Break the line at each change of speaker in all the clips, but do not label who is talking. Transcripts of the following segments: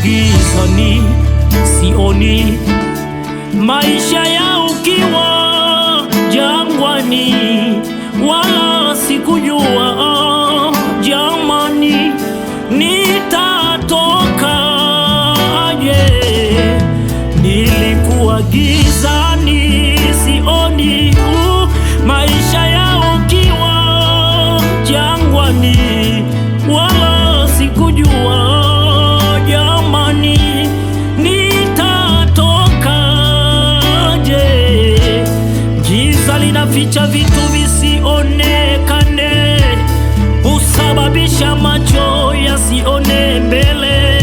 gizani, sioni maisha ya ukiwa jangwani, wala sikujua jamani nitatoka aje. Nilikuwa gizani, sioni maisha ya ukiwa jangwani, wala sikujua jamani nitatoka aje. Giza linaficha vitu visionekane, husababisha macho yasione mbele,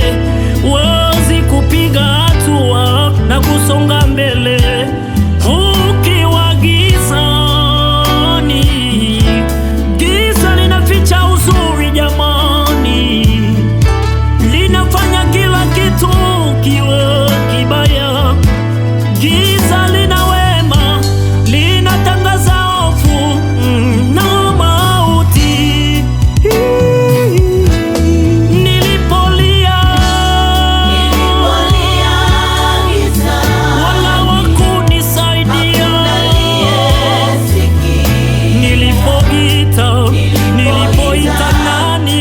wazi kupiga hatua na kusonga mbele. Ukiwa gizani, giza linaficha uzuri jamani, linafanya kila kitu kiwe kibaya. Giza lina wema, linatangaza hofu na mauti. Nilipolia giza, wala hawakunisaidia. Nilipoita nani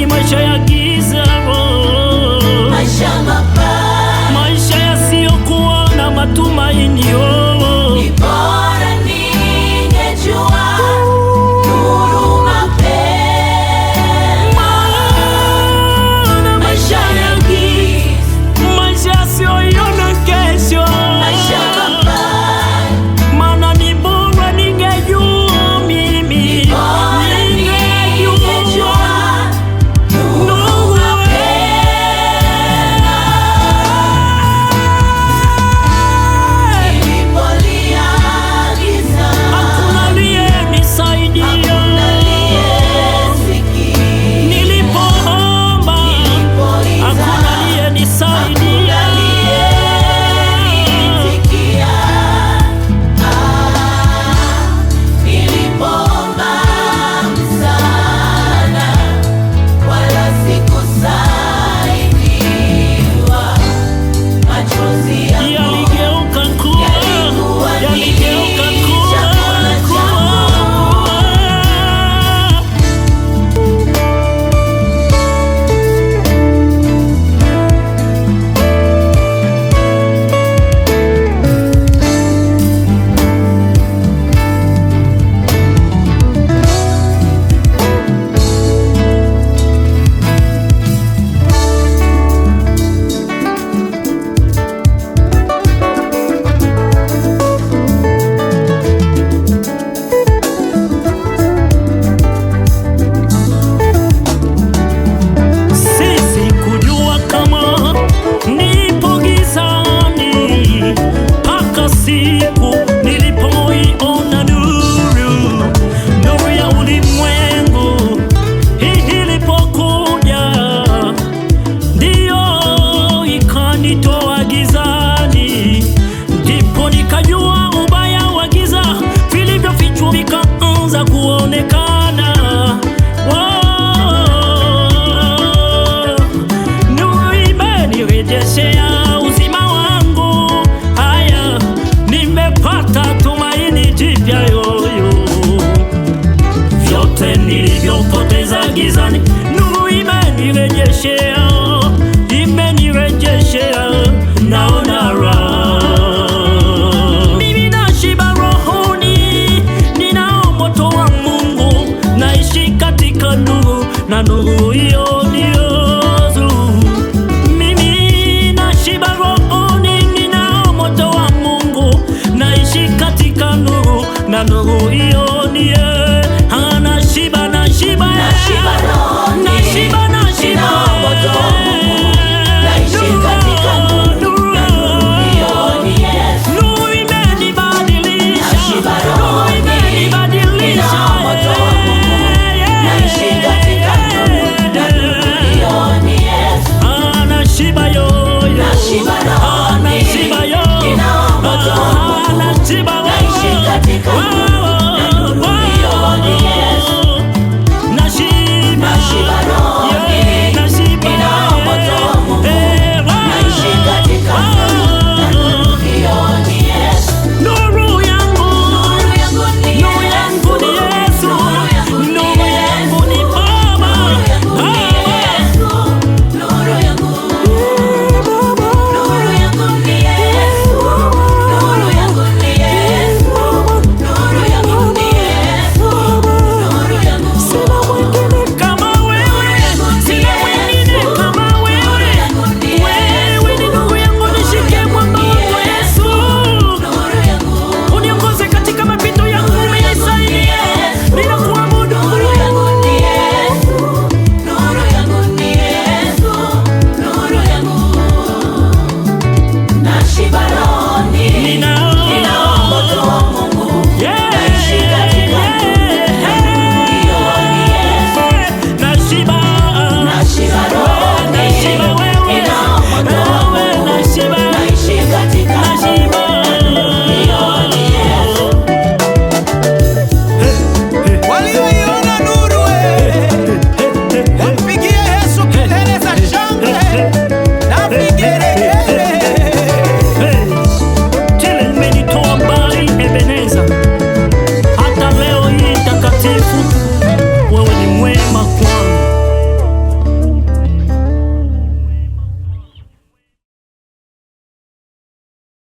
maisha ya giza, maisha yasiyokuwa na matumaini.
Ni bora ningejua nuru mapema. Maisha ya giza,
maisha yasiyoiona kesho, maana ni bora ningejua mimi, uzima wangu. Haya, nimepata tumaini jipya yoyo. Vyote nilivyopoteza gizani, nuru imenirejeshea, naona raha. Mimi nashiba rohoni, ninao moto wa Mungu, naishi katika nuru, na nuru hiyo